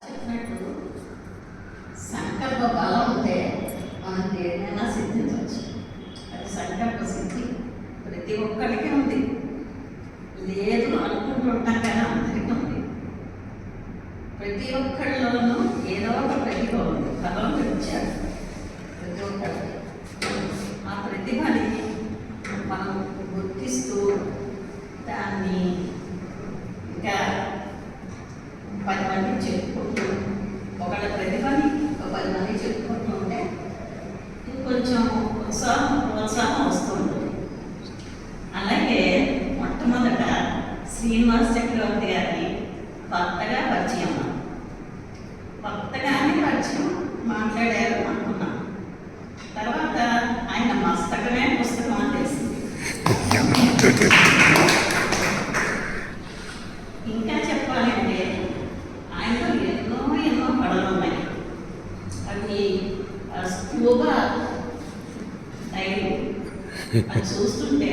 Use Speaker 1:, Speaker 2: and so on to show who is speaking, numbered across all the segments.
Speaker 1: చెప్పినట్టు సంకల్ప బలం ఉంటే మనం దేన్నైనా సిద్ధించవచ్చు. అది సంకల్ప సిద్ధి ప్రతి ఒక్కరికి ఉంది. లేదు అనుకుంటుంటాం కానీ అందరికీ ఉంది. ప్రతి ఒక్కళ్ళలోనూ ఏదో ఒక ప్రతిభ ఉంది. బలం ఇచ్చారు ప్రతి ఒక్కరికి. ఆ ప్రతిభని మనం గుర్తిస్తూ దాన్ని ఇంకా 10 మందికి చెప్పుకుంటూ ఒకళ్ళ ప్రతిభని 10 మందికి చెప్పుకుంటూ ఉంటే ఇంకొంచెం ప్రోత్సాహం వస్తూ ఉంటుంది. అలాగే మొట్టమొదట శ్రీనివాస్ చక్రవర్తి గారిని కొత్తగానే పరిచయం మాట్లాడారు అనుకున్నాం. తర్వాత ఆయన మస్తకమే పుస్తకం అని తెలిసింది. ఇంకా చెప్పాలంటే ఆయనలో ఎన్నో పడలు ఉన్నాయి. అవి స్కూబా డైవింగ్ అది చూస్తుంటే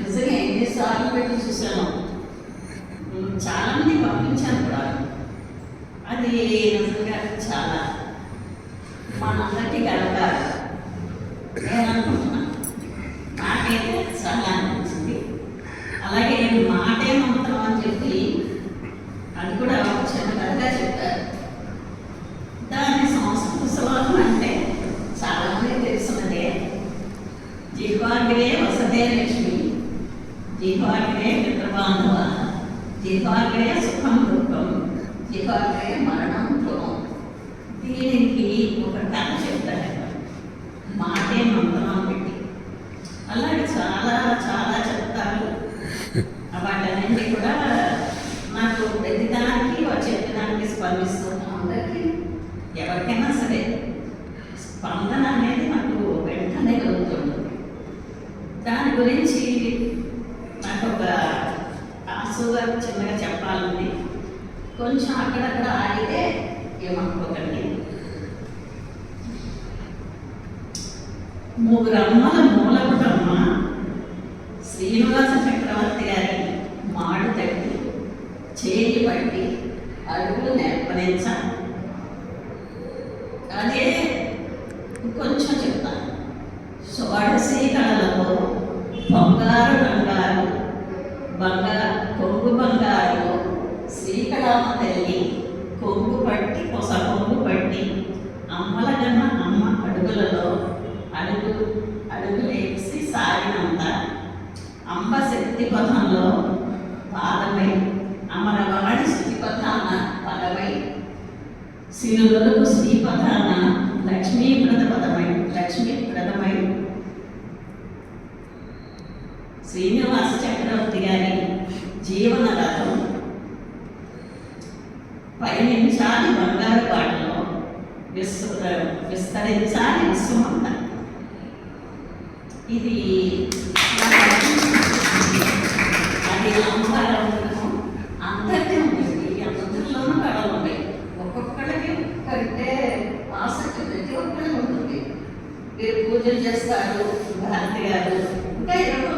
Speaker 1: నిజంగా ఎన్నిసార్లు పెట్టి చూశాను. చాలామంది పంపించాను కూడా. అది నిజంగా చాలా మనందరికీ గడపాలి నేను అనుకుంటున్నాను. నాకైతే చాలా అనిపించింది. అలాగే మాటే మంత్రం అని చెప్పి అది కూడా చిన్న కథగా చెప్పారు. దాని సంస్కృత శ్లోకం అంటే చాలామంది తెలిసినదే. జిహ్వాగ్రే వసతే లక్ష్మి, జిహ్వాగ్రే మిత్రబాంధవ, జిహ్వాగ్రే సుఖం దుఃఖం, జిహ్వాగ్రే మరణం ధ్రువం. దీనికి ఒక కథ చెప్తారు. మాటే మంత్రం పెట్టి అలాగే చాలా చెప్తారు. వాటన్నింటి కూడా నాకు ప్రతిదానికి చెప్పడానికి స్పందిస్తున్నాం. అందరికీ ఎవరికైనా సరే స్పందన అనేది నాకు వెంటనే కలుగుతుంది. దాని గురించి నాకు ఒక ఆసుగా చిన్నగా చెప్పాలని కొంచెం అక్కడక్కడ ఆగితే ఏమనుకోకండి. 3 అమ్మల మూలపుటమ్మ శ్రీనివాస చక్రవర్తి గారి మాడు తట్టి చేయి పట్టి అడుగులు నేర్పనించ. అదే కొంచెం చెప్తాను. షోడశీ కళలతో బంగారు కొంగు బంగారు శ్రీకళామ తల్లి కొంగు పట్టి పొస కొంగు పట్టి అమ్మల కన్నా అమ్మ అడుగులలో అడుగులేసి సాగినంత అంబ శక్తి పథంలో పాదమై అమరవాడి శక్తిపథాన పదమై శిలువలకు శ్రీపథాన లక్ష్మీప్రదమై శ్రీనివాస చక్రవర్తి గారి జీవన రథం పయనించాలి బంగారు బాటలో, విస్తరించాలి విశ్వమంతా. ఇది అది అమ్మవారు అందరికీ ఉంటుంది. అందరిలోనూ కళలు ఉన్నాయి. ఒక్కొక్కళ్ళకి కంటే ఆసక్తి ప్రతి ఒక్కరికి ఉంటుంది. మీరు పూజలు చేస్తారు భారతి గారు, ఇంకా 20